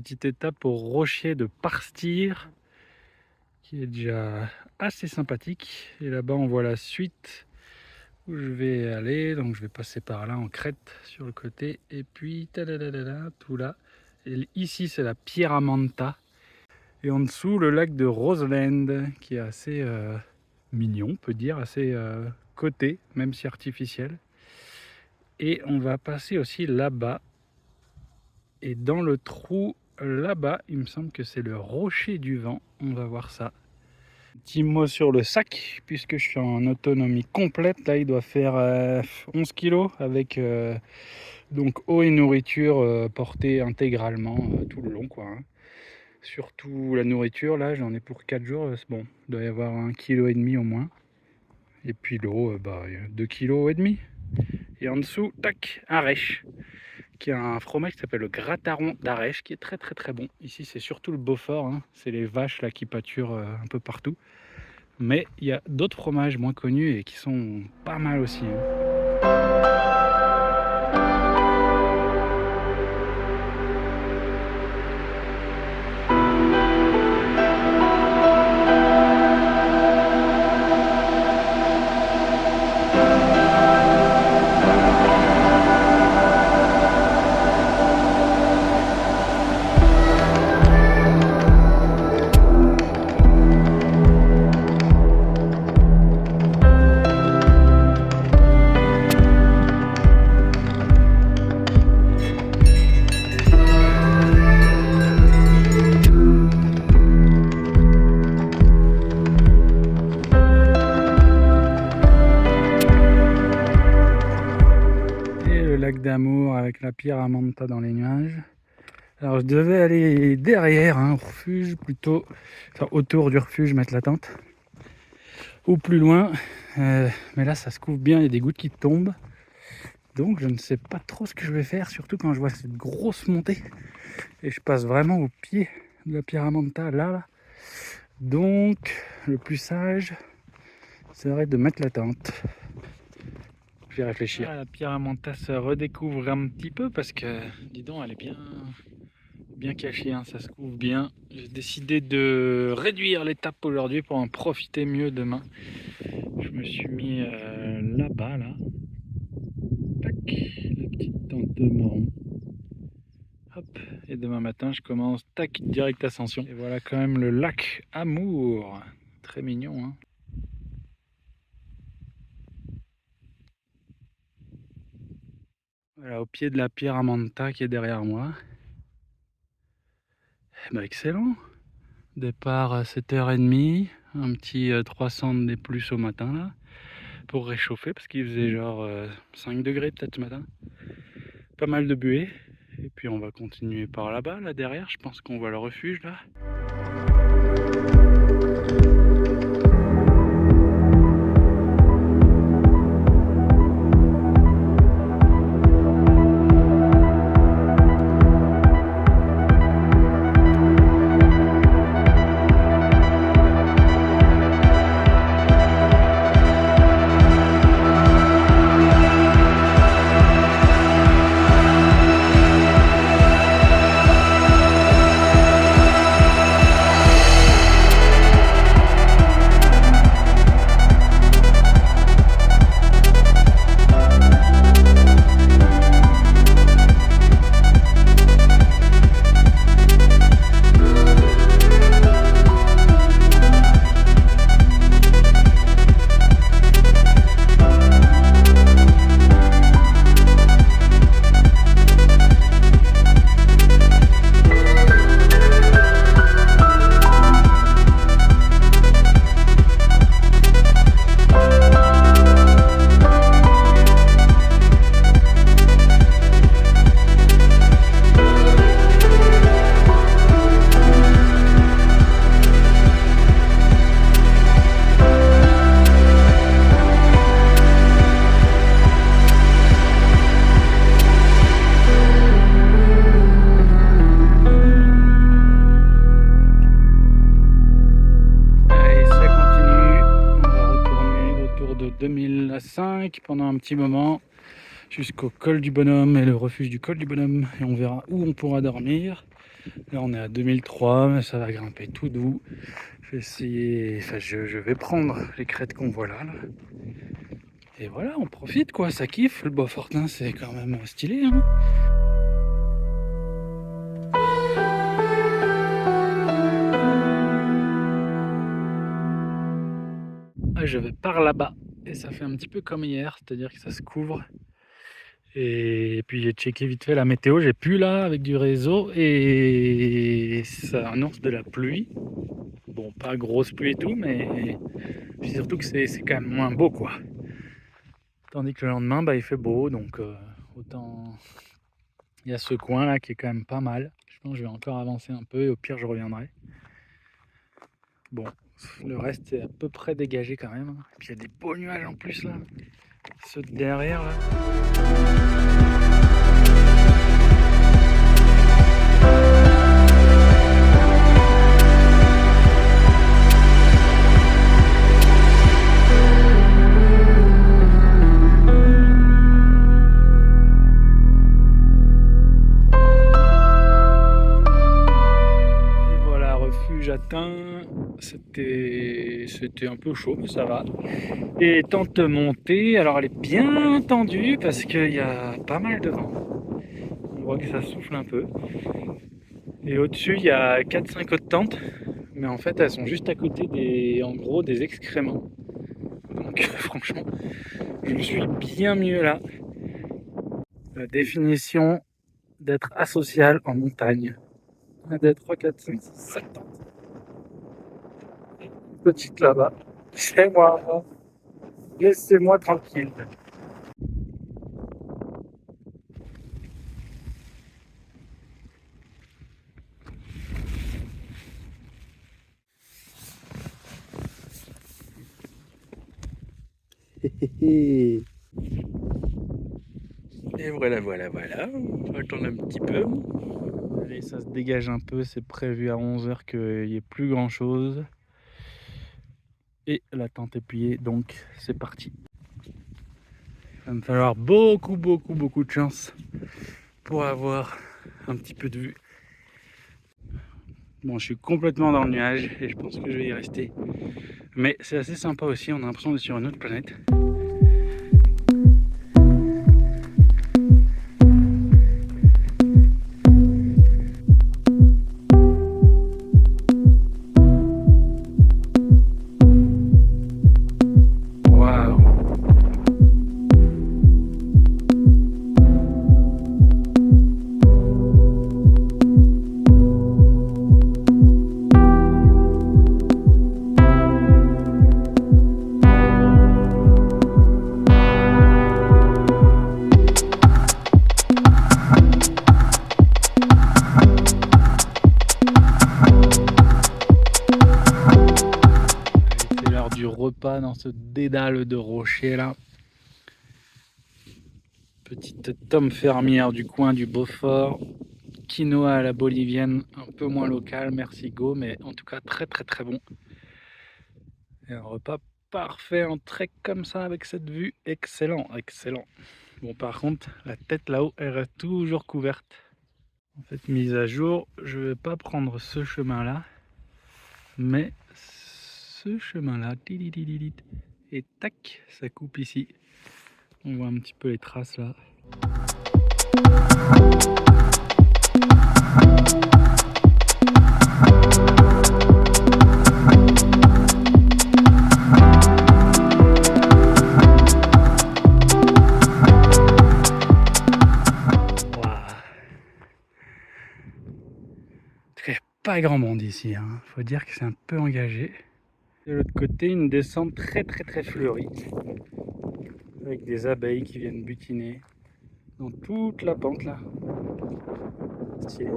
petite étape au rocher de Parstir, qui est déjà assez sympathique. Et là-bas, on voit la suite où je vais aller. Donc, je vais passer par là en crête sur le côté. Et puis, tadadadada, tout là. Et ici, c'est la Pierramanta. Et en dessous, le lac de Roseland, qui est assez mignon, on peut dire, assez coté, même si artificiel. Et on va passer aussi là-bas. Et dans le trou là-bas, il me semble que c'est le rocher du vent. On va voir ça. Petit mot sur le sac, puisque je suis en autonomie complète. Là, il doit faire 11 kg avec donc eau et nourriture portée intégralement tout le long, quoi, hein. Surtout la nourriture, là, j'en ai pour 4 jours. Bon, il doit y avoir 1,5 kg au moins. Et puis l'eau, 2,5 kg. Et en dessous, tac, un rêche, qui est un fromage qui s'appelle le Grataron d'Arèche, qui est très très très bon. Ici, c'est surtout le Beaufort, hein. C'est les vaches là qui pâturent un peu partout. Mais il y a d'autres fromages moins connus et qui sont pas mal aussi, hein. D'amour avec la Pierramanta dans les nuages. Alors je devais aller derrière, hein, au refuge, plutôt enfin, autour du refuge, mettre la tente, ou plus loin, mais là ça se couvre bien, il y a des gouttes qui tombent, donc je ne sais pas trop ce que je vais faire, surtout quand je vois cette grosse montée et je passe vraiment au pied de la Pierramanta là. Donc le plus sage serait de mettre la tente. Je vais réfléchir. La Pierramanta se redécouvre un petit peu parce que, dis donc, elle est bien cachée, hein, ça se couvre bien. J'ai décidé de réduire l'étape aujourd'hui pour en profiter mieux demain. Je me suis mis là-bas, là. Tac, la petite tente de Moron. Hop, et demain matin, je commence, tac, direct ascension. Et voilà quand même le lac Amour. Très mignon, hein. Voilà, au pied de la Pierramanta qui est derrière moi. Excellent. Départ à 7h30, un petit 300 des plus au matin là, pour réchauffer parce qu'il faisait genre 5 degrés peut-être ce matin. Pas mal de buée. Et puis on va continuer par là-bas, là derrière, je pense qu'on voit le refuge là. Pendant un petit moment jusqu'au col du Bonhomme et le refuge du col du Bonhomme, et on verra où on pourra dormir. Là on est à 2003, mais ça va grimper tout doux. Je vais essayer, enfin je vais prendre les crêtes qu'on voit là. Et voilà, on profite quoi, ça kiffe. Le Bois-Fortin c'est quand même stylé, hein. Je vais par là-bas et ça fait un petit peu comme hier, c'est-à-dire que ça se couvre. Et puis j'ai checké vite fait la météo, j'ai pu là avec du réseau et ça annonce de la pluie. Bon, pas grosse pluie et tout, mais puis surtout que c'est quand même moins beau quoi. Tandis que le lendemain, bah, il fait beau, donc autant il y a ce coin là qui est quand même pas mal. Je pense que je vais encore avancer un peu et au pire je reviendrai. Bon, le reste est à peu près dégagé quand même. Et puis il y a des beaux nuages en plus là. Ceux de derrière là. Et voilà, refuge atteint. C'était un peu chaud, mais ça va. Et tente montée, alors elle est bien tendue parce qu'il y a pas mal de vent. On voit que ça souffle un peu. Et au-dessus, il y a 4-5 autres tentes, mais en fait, elles sont juste à côté en gros, des excréments. Donc, franchement, je suis bien mieux là. La définition d'être asocial en montagne. 1, 2, 3, 4, 5, 6, 7 tentes. Petite là-bas. C'est moi. Laissez-moi tranquille. Et voilà, on va attendre un petit peu. Allez, ça se dégage un peu, c'est prévu à 11h qu'il n'y ait plus grand chose. Et la tente est pliée, donc c'est parti. Il va me falloir beaucoup de chance pour avoir un petit peu de vue. Bon, je suis complètement dans le nuage et je pense que je vais y rester. Mais c'est assez sympa aussi, on a l'impression d'être sur une autre planète. Repas dans ce dédale de rochers là. Petite tome fermière du coin du Beaufort. Quinoa à la bolivienne, un peu moins local, merci Go, mais en tout cas très bon. Et un repas parfait en trek comme ça avec cette vue, excellent. Bon, par contre, la tête là-haut, elle reste toujours couverte. En fait, mise à jour, je vais pas prendre ce chemin là, mais ce chemin là, et tac, ça coupe ici. On voit un petit peu les traces là. Pas grand monde ici, hein. Faut dire que c'est un peu engagé. De l'autre côté, une descente très fleurie, avec des abeilles qui viennent butiner dans toute la pente là. Stylé.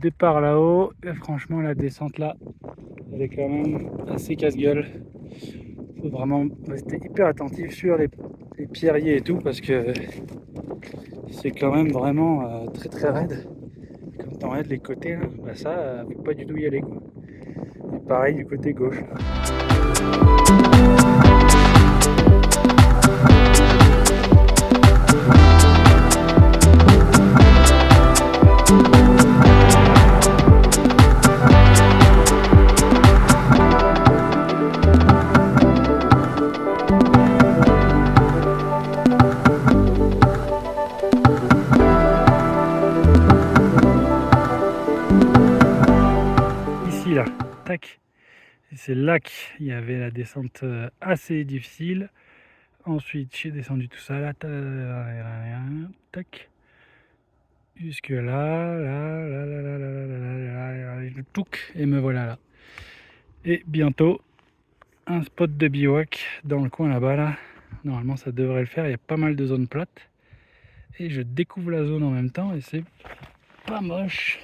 départ là-haut, et franchement la descente là, elle est quand même assez casse-gueule. Faut vraiment rester hyper attentif sur les pierriers et tout parce que c'est quand même vraiment très très raide. Quand on aide les côtés là, bah ça, faut pas du tout y aller quoi. Et pareil du côté gauche là. Ici là, tac. Et c'est là qu'il y avait la descente assez difficile. Ensuite, j'ai descendu tout ça là, tac. Jusque là, je touc et me voilà là. Et bientôt, un spot de bivouac dans le coin là-bas là. Normalement, ça devrait le faire. Il y a pas mal de zones plates. Et je découvre la zone en même temps et c'est pas moche.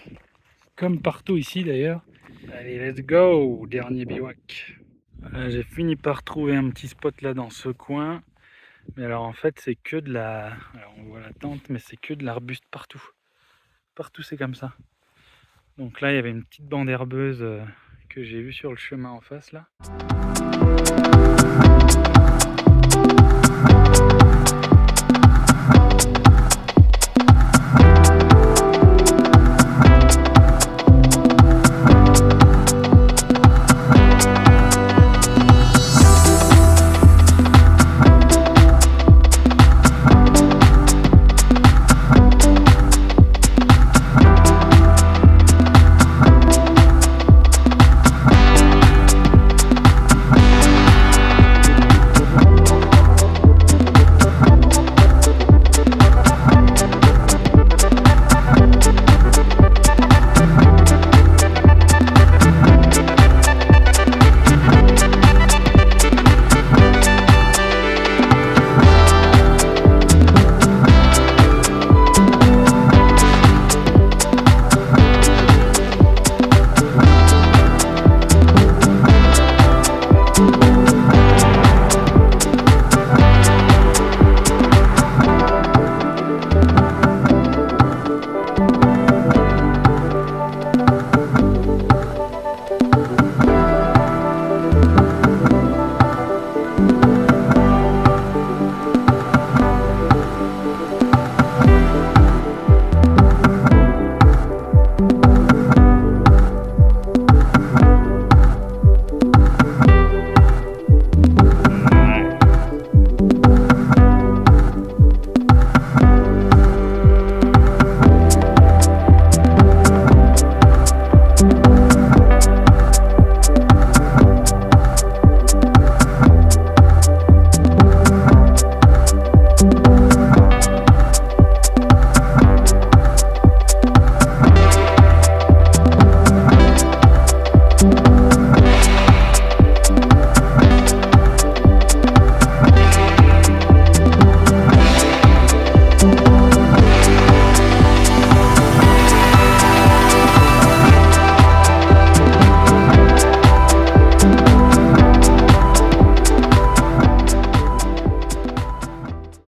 Comme partout ici d'ailleurs. Allez, let's go! Dernier bivouac. Voilà, j'ai fini par trouver un petit spot là dans ce coin. Mais alors en fait, c'est que de la... Alors on voit la tente, mais c'est que de l'arbuste partout. Partout c'est comme ça. Donc là, il y avait une petite bande herbeuse que j'ai vue sur le chemin en face là.